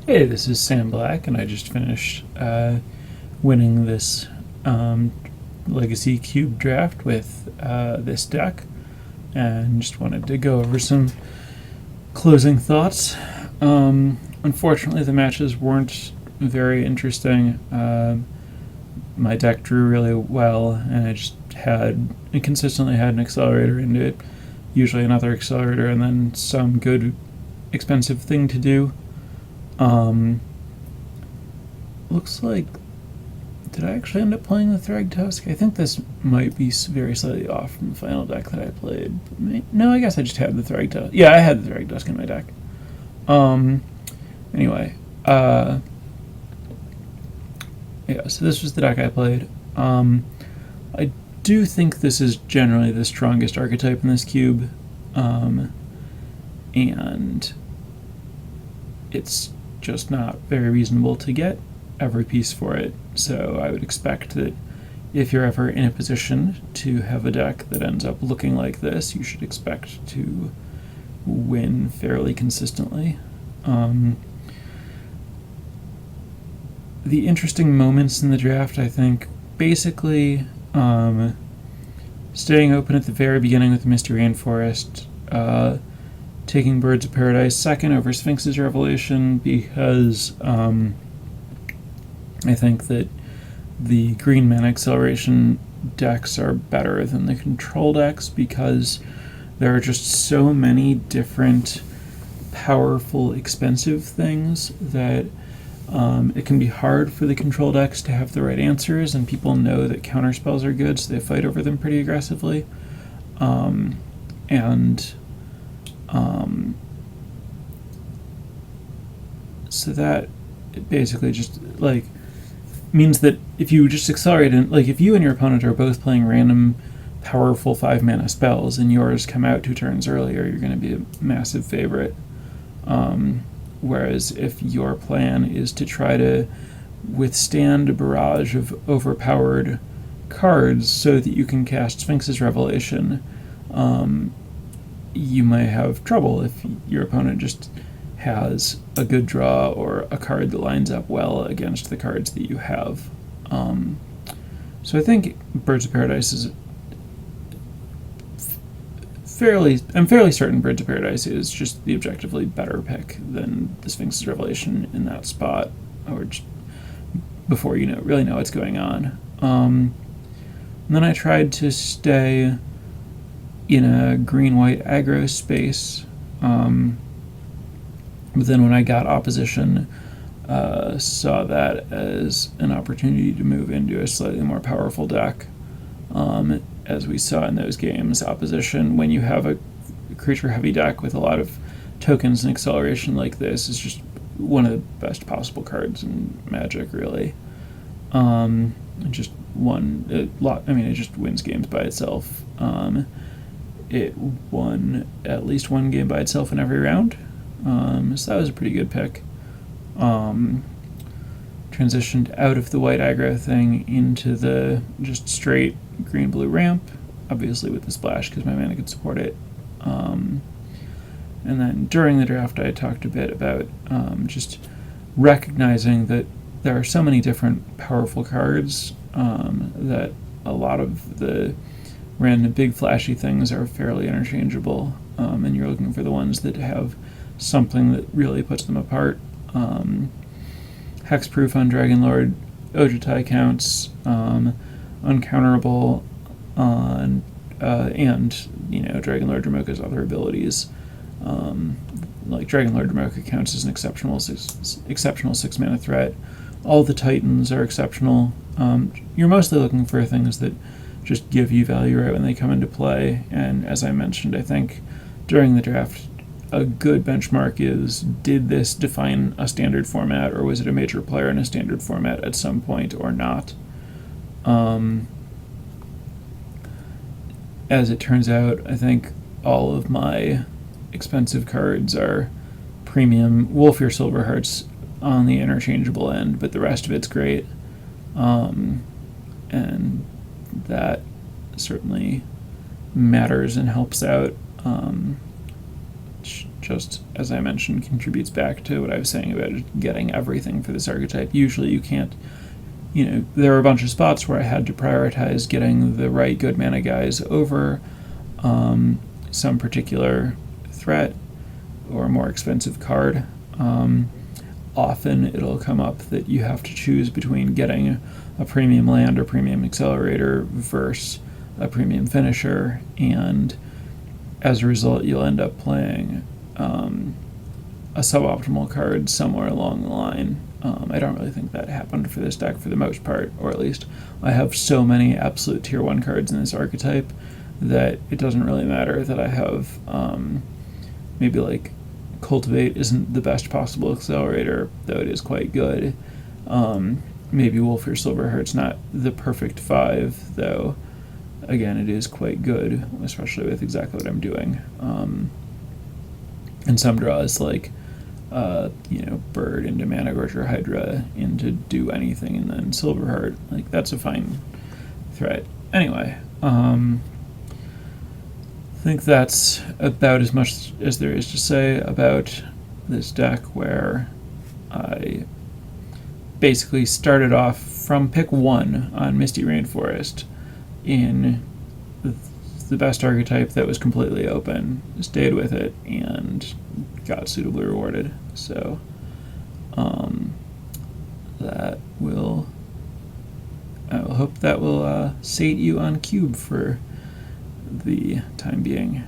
Hey, this is Sam Black, and I just finished winning this Legacy Cube draft with this deck, and just wanted to go over some closing thoughts. Unfortunately, the matches weren't very interesting. My deck drew really well, and it consistently had an accelerator into it, usually another accelerator, and then some good expensive thing to do. Um, Looks like, did I actually end up playing the Thragtusk? I think this might be very slightly off from the final deck that I played. No, I guess I just had the Thragtusk. Yeah, I had the Thragtusk in my deck. Um, anyway, yeah, so this was the deck I played. I do think this is generally the strongest archetype in this cube, and it's just not very reasonable to get every piece for it. So I would expect that if you're ever in a position to have a deck that ends up looking like this, you should expect to win fairly consistently. The interesting moments in the draft, I think, basically staying open at the very beginning with the Misty Rainforest, taking Birds of Paradise second over Sphinx's Revelation because I think that the green mana acceleration decks are better than the control decks because there are just so many different powerful, expensive things that it can be hard for the control decks to have the right answers, and people know that counter spells are good, so they fight over them pretty aggressively. And so that it basically just like means that if you just accelerate and like if you and your opponent are both playing random powerful 5 mana spells and yours come out 2 turns earlier, you're going to be a massive favorite. Whereas if your plan is to try to withstand a barrage of overpowered cards so that you can cast Sphinx's Revelation, you may have trouble if your opponent just has a good draw or a card that lines up well against the cards that you have. So I think Birds of Paradise is I'm fairly certain Birds of Paradise is just the objectively better pick than the Sphinx's Revelation in that spot, or just before you really know what's going on. And then I tried to stay in a green-white aggro space, but then when I got opposition, saw that as an opportunity to move into a slightly more powerful deck. As we saw in those games, opposition, when you have a creature-heavy deck with a lot of tokens and acceleration like this, is just one of the best possible cards in Magic, really. It just it just wins games by itself. It won at least one game by itself in every round, so that was a pretty good pick. Transitioned out of the white aggro thing into the just straight green-blue ramp, obviously with the splash because my mana could support it. And then during the draft I talked a bit about just recognizing that there are so many different powerful cards that a lot of the random big flashy things are fairly interchangeable, and you're looking for the ones that have something that really puts them apart. Hexproof on Dragonlord Ojutai counts, uncounterable on and Dragonlord Dromoka's other abilities. Like Dragonlord Dromoka counts as an exceptional 6 mana threat. All the Titans are exceptional. You're mostly looking for things that just give you value right when they come into play, and as I mentioned, I think during the draft a good benchmark is, did this define a standard format, or was it a major player in a standard format at some point or not? As it turns out, I think all of my expensive cards are premium Wolfir Silverhearts on the interchangeable end, but the rest of it's great. And that certainly matters and helps out. which, just as I mentioned, contributes back to what I was saying about getting everything for this archetype. Usually you can't, there were a bunch of spots where I had to prioritize getting the right good mana guys over some particular threat or more expensive card. Often it'll come up that you have to choose between getting a premium land or premium accelerator versus a premium finisher, and as a result you'll end up playing a suboptimal card somewhere along the line. I don't really think that happened for this deck for the most part, or at least I have so many absolute tier 1 cards in this archetype that it doesn't really matter that I have maybe like Cultivate isn't the best possible accelerator, though it is quite good. Maybe Wolfir Silverheart's not the perfect 5, though again it is quite good, especially with exactly what I'm doing. And some draws like Bird into Managorge or Hydra into do anything, and then Silverheart, like that's a fine threat. Anyway, I think that's about as much as there is to say about this deck, where I basically started off from pick 1 on Misty Rainforest in the best archetype that was completely open, stayed with it, and got suitably rewarded. So I will hope that will sate you on Cube for the time being.